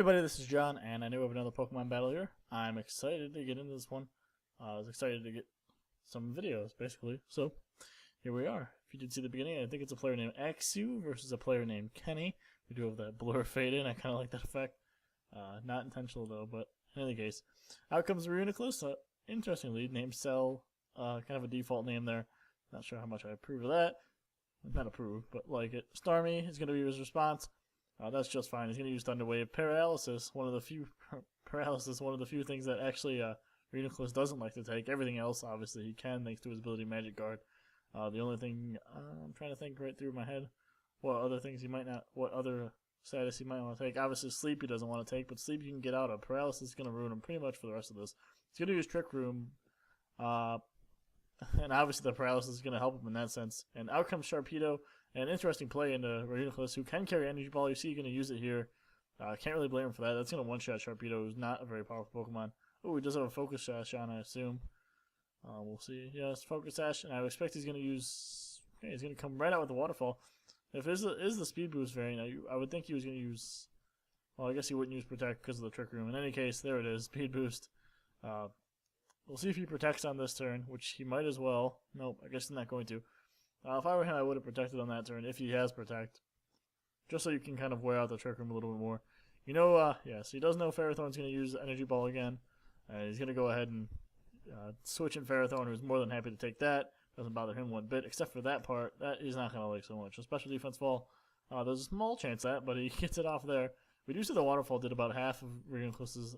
everybody, this is John, and I know we have another Pokemon battle here. I'm excited to get into this one. I was excited to get some videos, basically. So, here we are. If you did see the beginning, I think it's a player named Axu versus a player named Kenny. We do have that blur fade in. I kind of like that effect. Not intentional, though, but in any case. Out comes Reuniclus, interesting lead, named Cell. Kind of a default name there. Not sure how much I approve of that. Not approve, but like it. Starmie is going to be his response. That's just fine. He's going to use Thunder Wave. Paralysis, one of the few things that actually Reuniclus doesn't like to take. Everything else, obviously, he can thanks to his ability Magic Guard. The only thing I'm trying to think right through my head, what other status he might want to take. Obviously, Sleep he doesn't want to take, but Sleep you can get out of. Paralysis is going to ruin him pretty much for the rest of this. He's going to use Trick Room, and obviously the Paralysis is going to help him in that sense. And out comes Sharpedo. An interesting play into Reuniclus, who can carry Energy Ball. You see, you're going to use it here. Can't really blame him for that. That's going to one-shot Sharpedo, who's not a very powerful Pokemon. Oh, he does have a Focus Sash on, I assume. We'll see. Yes, Focus Sash, and I expect he's going to use. Okay, he's going to come right out with the Waterfall. If it is the Speed Boost variant, I would think he was going to use. Well, I guess he wouldn't use Protect because of the Trick Room. In any case, there it is, Speed Boost. We'll see if he protects on this turn, which he might as well. Nope, I guess he's not going to. If I were him, I would have protected on that turn, if he has Protect. Just so you can kind of wear out the Trick Room a little bit more. You know, yeah, so he does know Ferrothorn's going to use Energy Ball again. He's going to go ahead and switch in Ferrothorn, who's more than happy to take that. Doesn't bother him one bit, except for that part. That he's not going to like so much. A Special Defense Fall, there's a small chance that, but he gets it off there. We do see the Waterfall did about half of Reuniclus's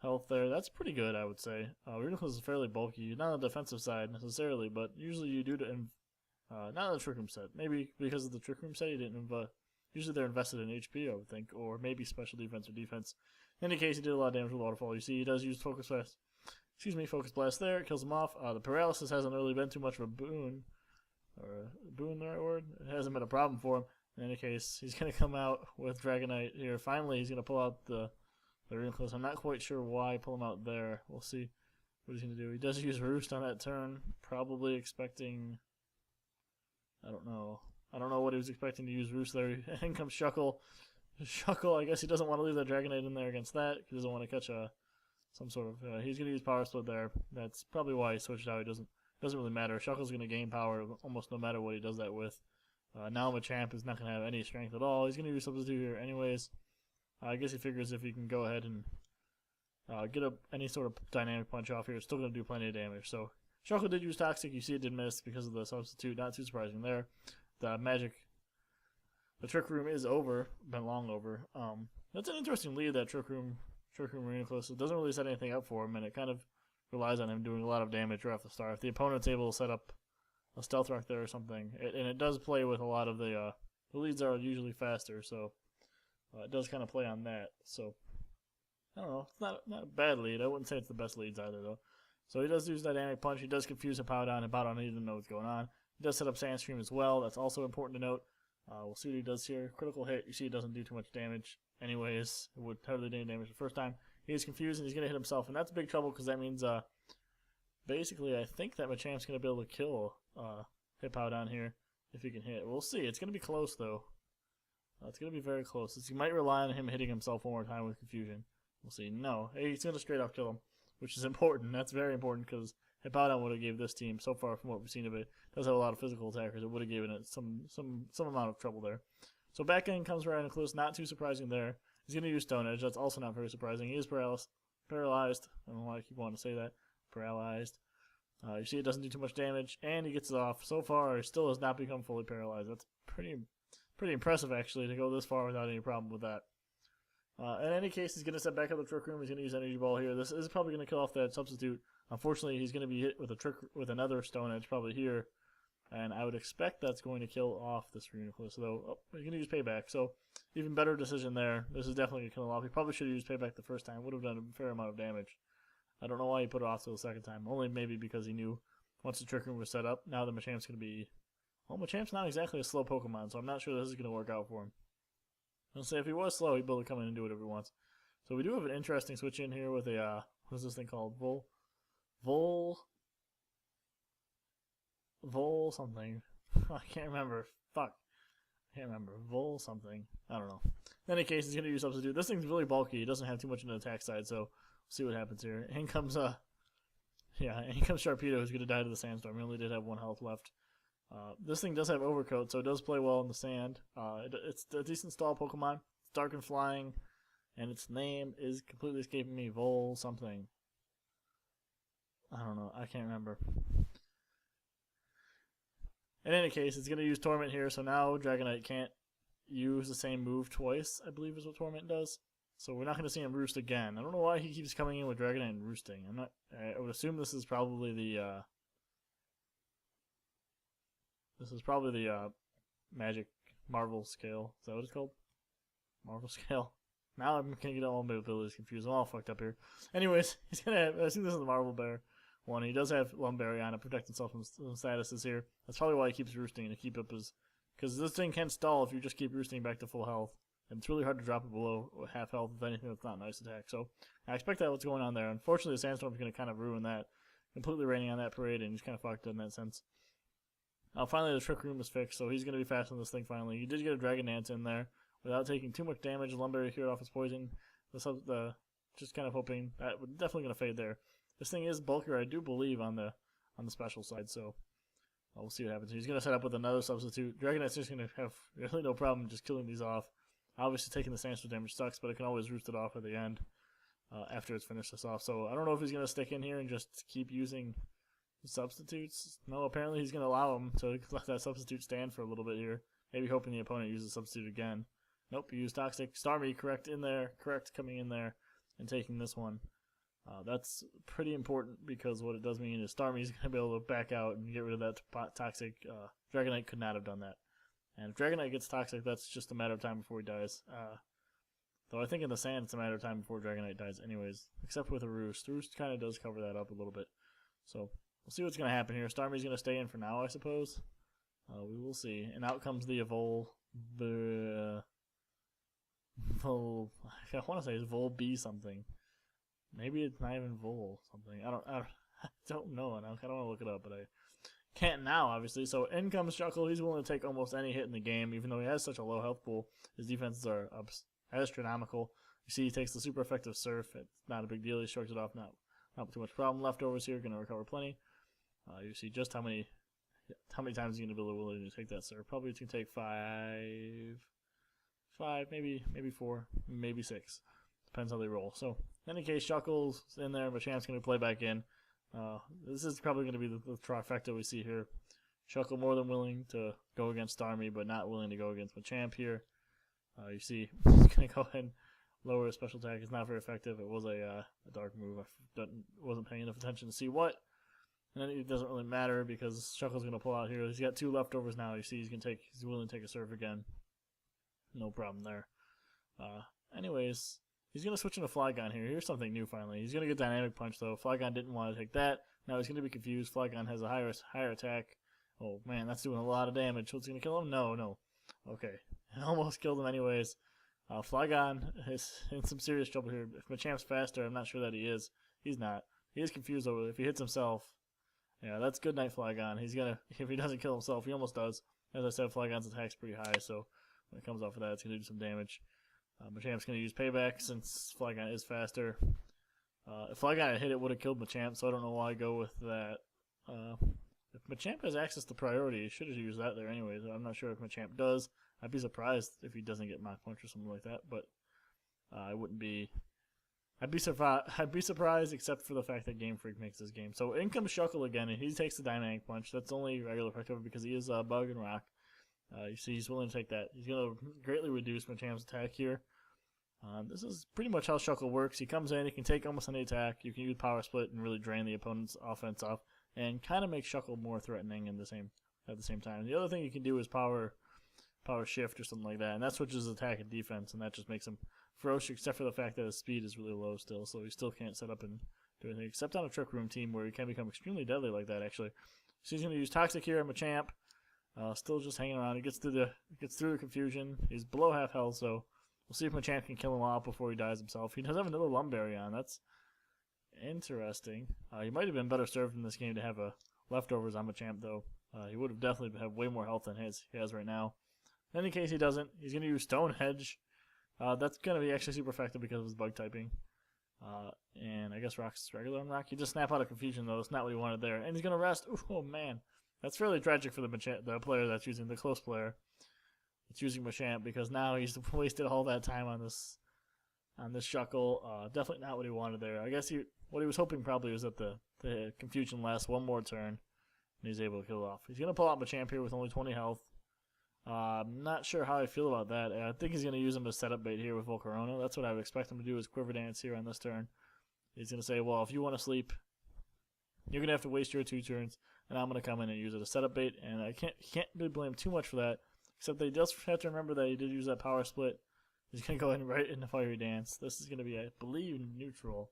health there. That's pretty good, I would say. Reuniclus is fairly bulky, not on the defensive side necessarily, but usually you do to not on the Trick Room set. Maybe because of the Trick Room set, he didn't. Usually they're invested in HP, I would think, or maybe special defense or defense. In any case, he did a lot of damage with Waterfall. You see, he does use Focus Blast there. It kills him off. The Paralysis hasn't really been too much of a boon, or a boon, the right word? It hasn't been a problem for him. In any case, he's going to come out with Dragonite here. Finally, he's going to pull out the Reuniclus. I'm not quite sure why pull him out there. We'll see what he's going to do. He does use Roost on that turn, probably expecting. I don't know what he was expecting to use Roost there. In comes Shuckle. Shuckle, I guess he doesn't want to leave that Dragonite in there against that. He doesn't want to catch some sort of. He's going to use Power Split there. That's probably why he switched out. It doesn't really matter. Shuckle's going to gain power almost no matter what he does that with. Now Machamp is not going to have any strength at all. He's going to use Substitute here anyways. I guess he figures if he can go ahead and get any sort of Dynamic Punch off here, it's still going to do plenty of damage. So Shuckle did use Toxic. You see it did miss because of the Substitute. Not too surprising there. The Trick Room is over. Been long over. That's an interesting lead, that Trick Room Reuniclus. It doesn't really set anything up for him, and it kind of relies on him doing a lot of damage right off the start. If the opponent's able to set up a Stealth Rock there or something, and it does play with a lot of the leads are usually faster, so it does kind of play on that. So I don't know. It's not a bad lead. I wouldn't say it's the best leads either, though. So he does use Dynamic Punch. He does confuse Hippowdon. Hippowdon doesn't know what's going on. He does set up Sandstream as well. That's also important to note. We'll see what he does here. Critical hit. You see it doesn't do too much damage. Anyways, it would hardly do any damage the first time. He's confused and he's going to hit himself. And that's big trouble because that means, basically, I think that Machamp's going to be able to kill Hippowdon here if he can hit. We'll see. It's going to be close, though. It's going to be very close. He might rely on him hitting himself one more time with confusion. We'll see. No. He's going to straight up kill him, which is important. That's very important because Hippowdon would have gave this team, so far from what we've seen of it, does have a lot of physical attackers. It would have given it some amount of trouble there. So back in comes Reuniclus, not too surprising there. He's going to use Stone Edge. That's also not very surprising. He is paralyzed. I don't know why I keep wanting to say that. Paralyzed. You see it doesn't do too much damage, and he gets it off. So far, he still has not become fully paralyzed. That's pretty impressive, actually, to go this far without any problem with that. In any case, he's going to set back up the Trick Room. He's going to use Energy Ball here. This is probably going to kill off that Substitute. Unfortunately, he's going to be hit with another Stone Edge probably here. And I would expect that's going to kill off this Reuniclus, though. He's going to use Payback, so even better decision there. This is definitely going to kill him off. He probably should have used Payback the first time. Would have done a fair amount of damage. I don't know why he put it off to the second time. Only maybe because he knew once the Trick Room was set up, now the Machamp's going to be. Well, Machamp's not exactly a slow Pokemon, so I'm not sure this is going to work out for him. I'll say if he was slow, he'd be able to come in and do whatever he wants. So we do have an interesting switch in here with a, what's this thing called? Vol something. I can't remember. Fuck. I can't remember. Vol something. I don't know. In any case, he's going to use Substitute. This thing's really bulky. He doesn't have too much on the attack side, so we'll see what happens here. In comes, Sharpedo, who's going to die to the Sandstorm. He only did have 1 health left. This thing does have Overcoat, so it does play well in the sand. It's a decent stall Pokemon. It's dark and flying, and its name is completely escaping me. Vol something. I don't know. I can't remember. In any case, it's going to use Torment here, so now Dragonite can't use the same move twice, I believe is what Torment does. So we're not going to see him roost again. I don't know why he keeps coming in with Dragonite and roosting. I would assume this is probably the Magic Marvel scale. Is that what it's called? Marvel scale. Now I'm going to get all my abilities confused. I'm all fucked up here. Anyways, he's going to have, I think this is the Marvel Bear one. He does have Lumberry on to protect himself from statuses here. That's probably why he keeps roosting, to keep up his... Because this thing can stall if you just keep roosting back to full health. And it's really hard to drop it below half health with anything that's not an ice attack. So I expect that's what's going on there. Unfortunately, the Sandstorm is going to kind of ruin that. Completely raining on that parade, and he's kind of fucked in that sense. Finally, the Trick Room is fixed, so he's going to be fast on this thing finally. He did get a Dragon Dance in there without taking too much damage. Lumberry cured off his poison. Just kind of hoping that we're definitely going to fade there. This thing is bulkier, I do believe, on the special side, so we'll see what happens. He's going to set up with another substitute. Dragonite's just going to have really no problem just killing these off. Obviously, taking the Sandstorm damage sucks, but it can always roost it off at the end after it's finished this off. So I don't know if he's going to stick in here and just keep using substitutes. No, apparently he's going to allow him to let that substitute stand for a little bit here. Maybe hoping the opponent uses substitute again. Nope, he used Toxic. Starmie, correct coming in there and taking this one. That's pretty important because what it does mean is Starmie's going to be able to back out and get rid of that Toxic. Dragonite could not have done that. And if Dragonite gets Toxic, that's just a matter of time before he dies. Though I think in the sand it's a matter of time before Dragonite dies anyways. Except with a Roost. Roost kind of does cover that up a little bit. So we'll see what's going to happen here. Starmie's going to stay in for now, I suppose. We will see. And out comes the I want to say it's Vol B something. Maybe it's not even Vol something. I don't know. I don't want to look it up, but I can't now, obviously. So in comes Shuckle. He's willing to take almost any hit in the game, even though he has such a low health pool. His defenses are astronomical. You see, he takes the super effective Surf. It's not a big deal. He shrugs it off. Not too much problem. Leftovers here, going to recover plenty. You see just how many times he's going to be willing to take that Surf. Probably it's going to take five, maybe 4, maybe 6. Depends how they roll. So in any case, Shuckle's in there, but Champ's going to play back in. This is probably going to be the trifecta we see here. Shuckle more than willing to go against Starmie, but not willing to go against Machamp here. You see, he's going to go ahead and lower his special attack. It's not very effective. It was a dark move. I wasn't paying enough attention to see what. And then it doesn't really matter because Shuckle's going to pull out here. He's got 2 leftovers now. You see, he's willing to take a Surf again. No problem there. Anyways, he's going to switch into Flygon here. Here's something new finally. He's going to get Dynamic Punch though. Flygon didn't want to take that. Now he's going to be confused. Flygon has a higher attack. Oh man, that's doing a lot of damage. What's going to kill him? No. Okay. It almost killed him anyways. Flygon is in some serious trouble here. If Machamp's faster, I'm not sure that he is. He's not. He is confused over if he hits himself. Yeah, that's good night Flygon. He's going to, if he doesn't kill himself, he almost does. As I said, Flygon's attack's pretty high, so when it comes off of that, it's going to do some damage. Machamp's going to use Payback since Flygon is faster. If Flygon had hit it, would have killed Machamp, so I don't know why I go with that. If Machamp has access to priority, he should have used that there anyways. I'm not sure if Machamp does. I'd be surprised if he doesn't get Mach Punch or something like that, but I wouldn't be... I'd be surprised except for the fact that Game Freak makes this game. So in comes Shuckle again, and he takes the Dynamic Punch. That's only regular effective because he is Bug and Rock. You see he's willing to take that. He's going to greatly reduce Machamp's attack here. This is pretty much how Shuckle works. He comes in, he can take almost any attack. You can use Power Split and really drain the opponent's offense off and kind of make Shuckle more threatening at the same time. The other thing you can do is Power Shift or something like that, and that switches attack and defense, and that just makes him ferocious, except for the fact that his speed is really low still, so he still can't set up and do anything, except on a Trick Room team where he can become extremely deadly like that, actually. So he's going to use Toxic here on Machamp. Still just hanging around. He gets through the confusion. He's below half health, so we'll see if Machamp can kill him off before he dies himself. He does have another Lumberry on. That's interesting. He might have been better served in this game to have leftovers on Machamp, though. He would have definitely had way more health than he has right now. In any case, he doesn't. He's going to use Stone Hedge. That's going to be actually super effective because of his bug typing. And I guess Rock's regular on Rock. He just snap out of confusion, though. It's not what he wanted there. And he's going to rest. Ooh, oh, man. That's fairly tragic for the player that's using the close player. It's using Machamp because now he's wasted all that time on this Shuckle. Definitely not what he wanted there. I guess what he was hoping probably was that the confusion lasts one more turn, and he's able to kill it off. He's going to pull out Machamp here with only 20 health. I'm not sure how I feel about that. I think he's going to use him as setup bait here with Volcarona. That's what I would expect him to do, is Quiver Dance here on this turn. He's going to say, well, if you want to sleep, you're going to have to waste your 2 turns, and I'm going to come in and use it as setup bait. And I can't really blame too much for that, except that he does have to remember that he did use that power split. He's going to go ahead and right into Fiery Dance. This is going to be, I believe, neutral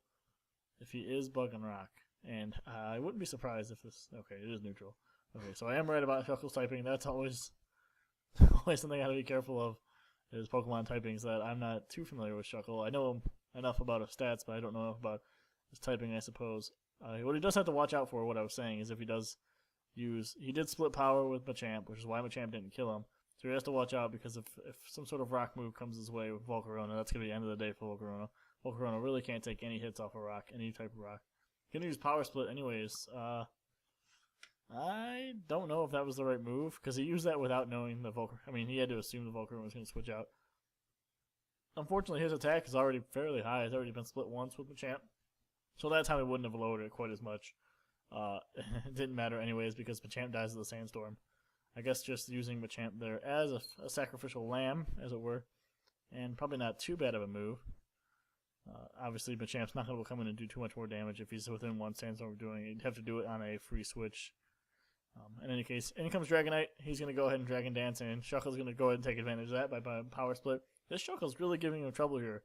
if he is Bug and Rock. And I wouldn't be surprised if this... Okay, it is neutral. Okay, so I am right about Shuckle's typing. That's always something I gotta be careful of, is Pokemon typings that I'm not too familiar with Shuckle. I know enough about his stats, but I don't know enough about his typing, I suppose. What he does have to watch out for, what I was saying, is if he does he did split power with Machamp, which is why Machamp didn't kill him. So he has to watch out, because if some sort of rock move comes his way with Volcarona, that's going to be the end of the day for Volcarona. Volcarona really can't take any hits off a rock, any type of rock. Going to use Power Split anyways. I don't know if that was the right move, because he used that without knowing the Volcarona. I mean, he had to assume the Volcarona was going to switch out. Unfortunately, his attack is already fairly high. It's already been split once with Machamp. So that time he wouldn't have lowered it quite as much. It didn't matter anyways, because Machamp dies of the Sandstorm. I guess just using Machamp there as a sacrificial lamb, as it were, and probably not too bad of a move. Obviously, Machamp's not going to come in and do too much more damage if he's within one Sandstorm of doing it. He'd have to do it on a free switch. In any case, in comes Dragonite. He's going to go ahead and Dragon Dance in. Shuckle's going to go ahead and take advantage of that by Power Split. This Shuckle's really giving him trouble here.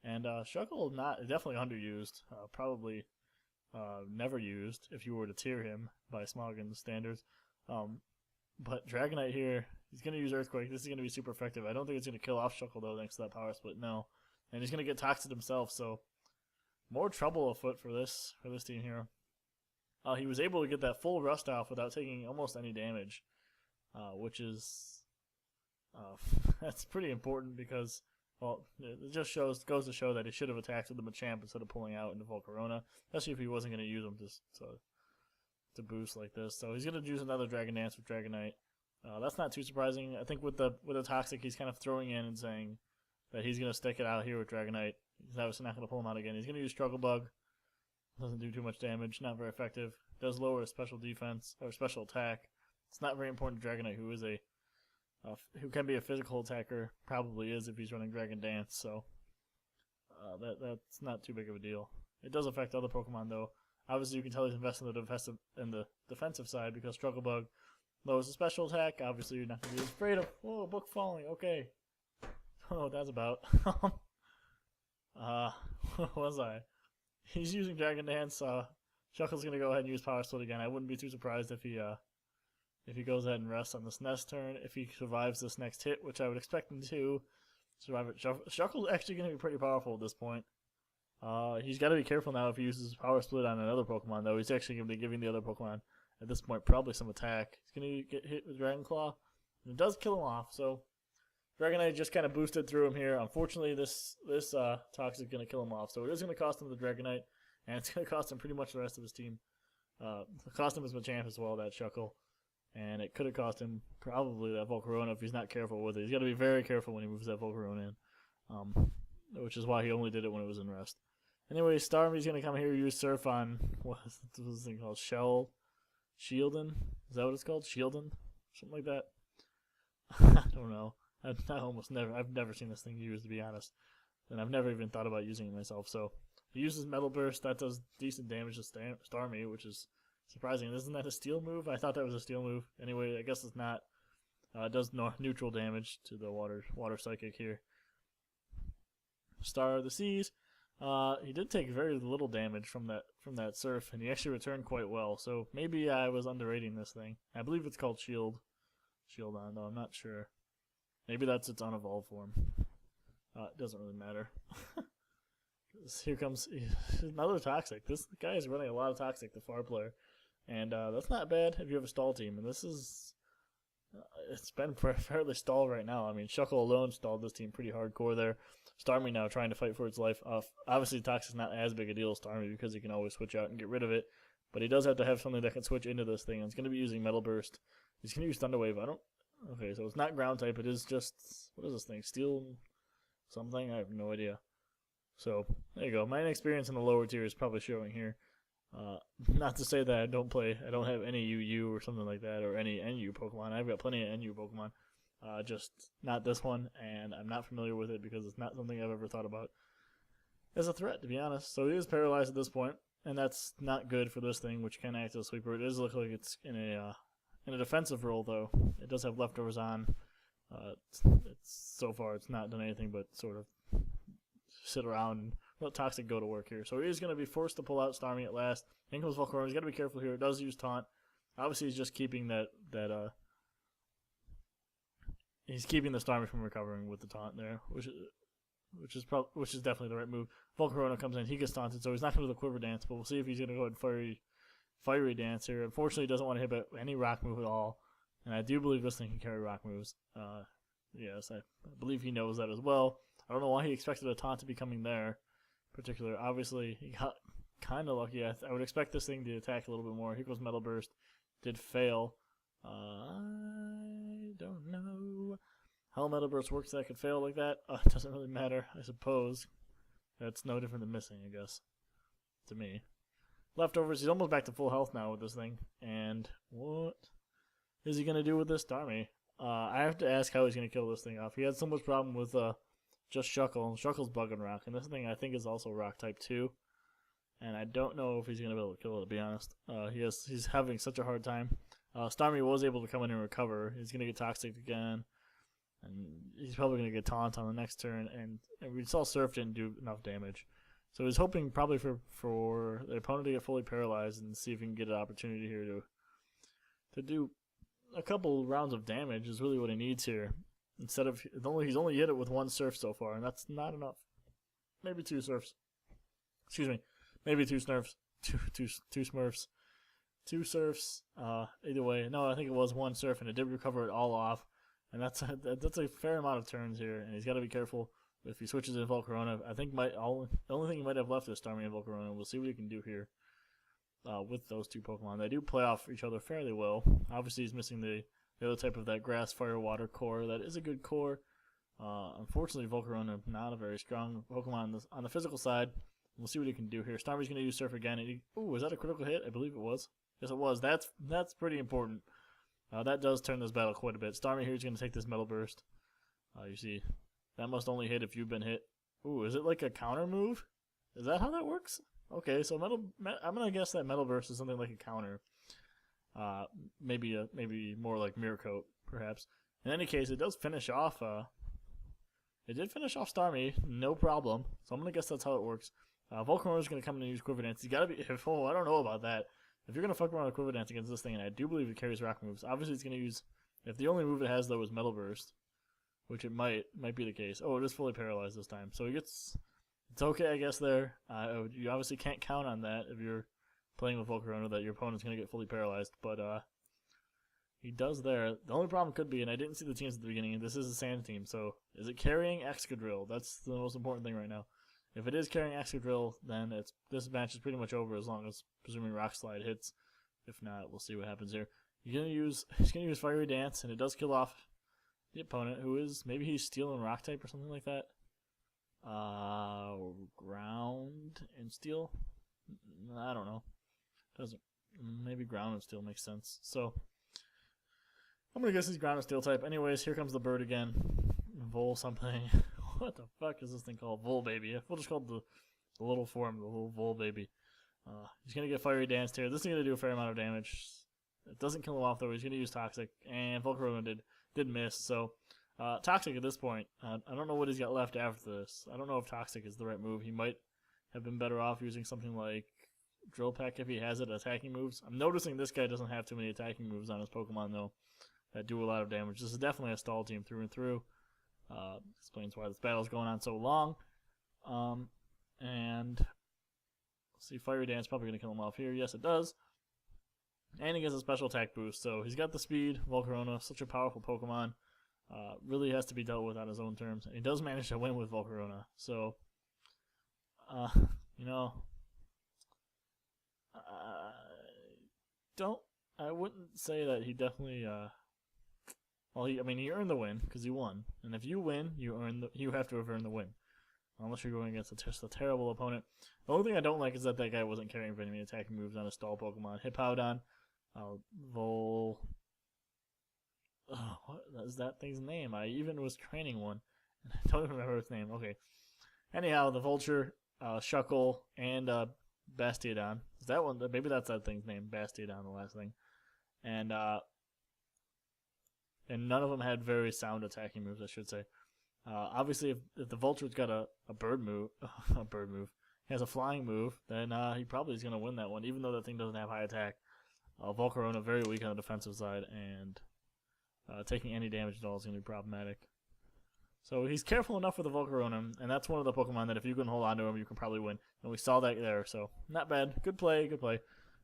And Shuckle definitely underused. Probably never used if you were to tier him by Smogon standards. But Dragonite here, he's going to use Earthquake. This is going to be super effective. I don't think it's going to kill off Shuckle, though, thanks to that Power Split. No. And he's going to get Toxic himself, so more trouble afoot for this team here. He was able to get that full Rust off without taking almost any damage, which is that's pretty important, because, well, it just goes to show that he should have attacked with the Machamp instead of pulling out into Volcarona, especially if he wasn't going to use him to boost like this. So he's going to use another Dragon Dance with Dragonite. That's not too surprising. I think with the Toxic, he's kind of throwing in and saying that he's going to stick it out here with Dragonite. He's obviously not going to pull him out again. He's going to use Struggle Bug. Doesn't do too much damage. Not very effective. Does lower his special defense or special attack. It's not very important to Dragonite, who is who can be a physical attacker. Probably is if he's running Dragon Dance. So that's not too big of a deal. It does affect other Pokemon though. Obviously, you can tell he's investing in the defensive side, because Struggle Bug lowers the special attack. Obviously, you're not going to be afraid of book falling. Okay. Oh, that's about. What was I? He's using Dragon Dance. Shuckle's gonna go ahead and use Power Split again. I wouldn't be too surprised if he goes ahead and rests on this next turn. If he survives this next hit, which I would expect him to survive it. Shuckle's actually gonna be pretty powerful at this point. He's got to be careful now if he uses Power Split on another Pokemon, though. He's actually gonna be giving the other Pokemon at this point probably some attack. He's gonna get hit with Dragon Claw, and it does kill him off. So Dragonite just kind of boosted through him here. Unfortunately, this Toxic is going to kill him off. So it is going to cost him the Dragonite, and it's going to cost him pretty much the rest of his team. It cost him his Machamp as well, that Shuckle. And it could have cost him probably that Volcarona if he's not careful with it. He's got to be very careful when he moves that Volcarona in, which is why he only did it when it was in rest. Anyway, Starmie's going to come here, use Surf on, what's this thing called? Shieldon? Is that what it's called? Shieldon? Something like that? I don't know. I've never seen this thing used, to be honest. And I've never even thought about using it myself. So he uses Metal Burst. That does decent damage to Starmie, which is surprising. Isn't that a steel move? I thought that was a steel move. Anyway, I guess it's not. It does neutral damage to the water psychic here. Star of the Seas. He did take very little damage from that Surf, and he actually returned quite well. So maybe I was underrating this thing. I believe it's called Shieldon, though I'm not sure. Maybe that's its unevolved form. It doesn't really matter. Here comes another Toxic. This guy is running a lot of Toxic, the far player. And that's not bad if you have a stall team. And this is It's been fairly stalled right now. I mean, Shuckle alone stalled this team pretty hardcore there. Starmie now trying to fight for its life. Obviously, Toxic's not as big a deal as Starmie because he can always switch out and get rid of it. But he does have to have something that can switch into this thing. And it's going to be using Metal Burst. He's going to use Thunder Wave. Okay, so it's not ground type. It is just, what is this thing? Steel something? I have no idea. So, there you go. My inexperience in the lower tier is probably showing here. Not to say that I don't have any UU or something like that, or any NU Pokemon. I've got plenty of NU Pokemon. Just not this one, and I'm not familiar with it because it's not something I've ever thought about as a threat, to be honest. So he is paralyzed at this point, and that's not good for this thing, which can act as a sweeper. It does look like it's in a defensive role, though. It does have leftovers on. So far, it's not done anything but sort of sit around and let Toxic go to work here. So he's going to be forced to pull out Starmie at last. In comes Volcarona. He's got to be careful here. It does use Taunt. Obviously, he's just keeping he's keeping the Starmie from recovering with the Taunt there, which is definitely the right move. Volcarona comes in. He gets taunted, so he's not going to do the Quiver Dance, but we'll see if he's going to go ahead and Fiery Dance here. Unfortunately, he doesn't want to hit any rock move at all, and I do believe this thing can carry rock moves. Yes, I believe he knows that as well. I don't know why he expected a taunt to be coming there. Particular, obviously, he got kind of lucky. I would expect this thing to attack a little bit more. Here goes Metal Burst. Did fail. I don't know how Metal Burst works that could fail like that. It doesn't really matter, I suppose. That's no different than missing, I guess, to me. Leftovers, he's almost back to full health now with this thing. And what is he going to do with this Starmie? I have to ask how he's going to kill this thing off. He had so much problem with just Shuckle. Shuckle's Bug and Rock, and this thing I think is also Rock type 2. And I don't know if he's going to be able to kill it, to be honest. He's having such a hard time. Starmie was able to come in and recover. He's going to get Toxic again. And he's probably going to get Taunt on the next turn. And we saw Surf didn't do enough damage. So he's hoping probably for the opponent to get fully paralyzed and see if he can get an opportunity here to do a couple rounds of damage is really what he needs here. Instead of he's only hit it with one Surf so far, and that's not enough. Maybe two Surfs. Excuse me. Maybe two Smurfs. Two Smurfs. Two Surfs. Either way, no, I think it was one Surf, and it did recover it all off. And that's a fair amount of turns here, and he's got to be careful if he switches in Volcarona. I think the only thing he might have left is Starmie and Volcarona. We'll see what he can do here with those two Pokemon. They do play off each other fairly well. Obviously, he's missing the other type of that Grass, Fire, Water core. That is a good core. Unfortunately, Volcarona not a very strong Pokemon on the physical side. We'll see what he can do here. Starmie's going to use Surf again. Ooh, is that a critical hit? I believe it was. Yes, it was. That's pretty important. That does turn this battle quite a bit. Starmie here is going to take this Metal Burst. You see, that must only hit if you've been hit. Ooh, is it like a counter move? Is that how that works? Okay, so I'm going to guess that Metal Burst is something like a counter. Maybe more like Mirror Coat, perhaps. In any case, it does finish off. It did finish off Starmie, no problem. So I'm going to guess that's how it works. Volcarona is going to come in and use Quiver Dance. He's got to be. I don't know about that. If you're going to fuck around with Quiver Dance against this thing, and I do believe it carries rock moves, obviously it's going to use. If the only move it has though is Metal Burst, which it might be the case. Oh, it is fully paralyzed this time, so he gets. It's okay, I guess. There, you obviously can't count on that if you're playing with Volcarona that your opponent's going to get fully paralyzed, but he does there. The only problem could be, and I didn't see the teams at the beginning. This is a Sand team, so is it carrying Excadrill? That's the most important thing right now. If it is carrying Excadrill, then this match is pretty much over as long as presuming Rock Slide hits. If not, we'll see what happens here. He's gonna use Fiery Dance, and it does kill off the opponent, who is maybe he's Steel and Rock type or something like that. Ground and Steel. I don't know. Maybe Ground and Steel makes sense. So I'm gonna guess he's Ground and Steel type. Anyways, here comes the bird again. Vol something. What the fuck is this thing called? Vol Baby. We'll just call it the little form, the little Vol Baby. He's going to get Fiery Danced here. This is going to do a fair amount of damage. It doesn't kill him off, though. He's going to use Toxic. And Volcarona did miss. So, Toxic at this point. I don't know what he's got left after this. I don't know if Toxic is the right move. He might have been better off using something like Drill Peck if he has it, attacking moves. I'm noticing this guy doesn't have too many attacking moves on his Pokemon, though, that do a lot of damage. This is definitely a stall team through and through. Explains why this battle is going on so long. And see, Fiery Dance probably going to kill him off here. Yes, it does. And he gets a special attack boost, so he's got the speed. Volcarona, such a powerful Pokemon. Really has to be dealt with on his own terms. And he does manage to win with Volcarona. So, you know, I wouldn't say that he definitely, well, he earned the win because he won. And if you win, you have to have earned the win. Unless you're going against a terrible opponent. The only thing I don't like is that guy wasn't carrying very many attacking moves on his stall Pokemon. Hippowdon, what is that thing's name? I even was training one. I don't even remember its name. Okay. Anyhow, the Vulture, Shuckle, and Bastiodon. Is that one? Maybe that's that thing's name. Bastiodon, the last thing. And none of them had very sound attacking moves, I should say. Obviously, if the Vulture's got a bird move, he has a flying move, then he probably is going to win that one, even though that thing doesn't have high attack. Volcarona very weak on the defensive side, and taking any damage at all is going to be problematic. So he's careful enough with the Volcarona, and that's one of the Pokemon that if you can hold on to him, you can probably win. And we saw that there, so not bad. Good play.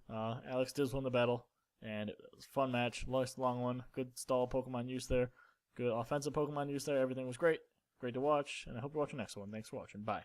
Alex does win the battle, and it was a fun match. Nice long one. Good stall Pokemon use there. Good offensive Pokemon use there. Everything was great. Great to watch, and I hope you watch the next one. Thanks for watching. Bye.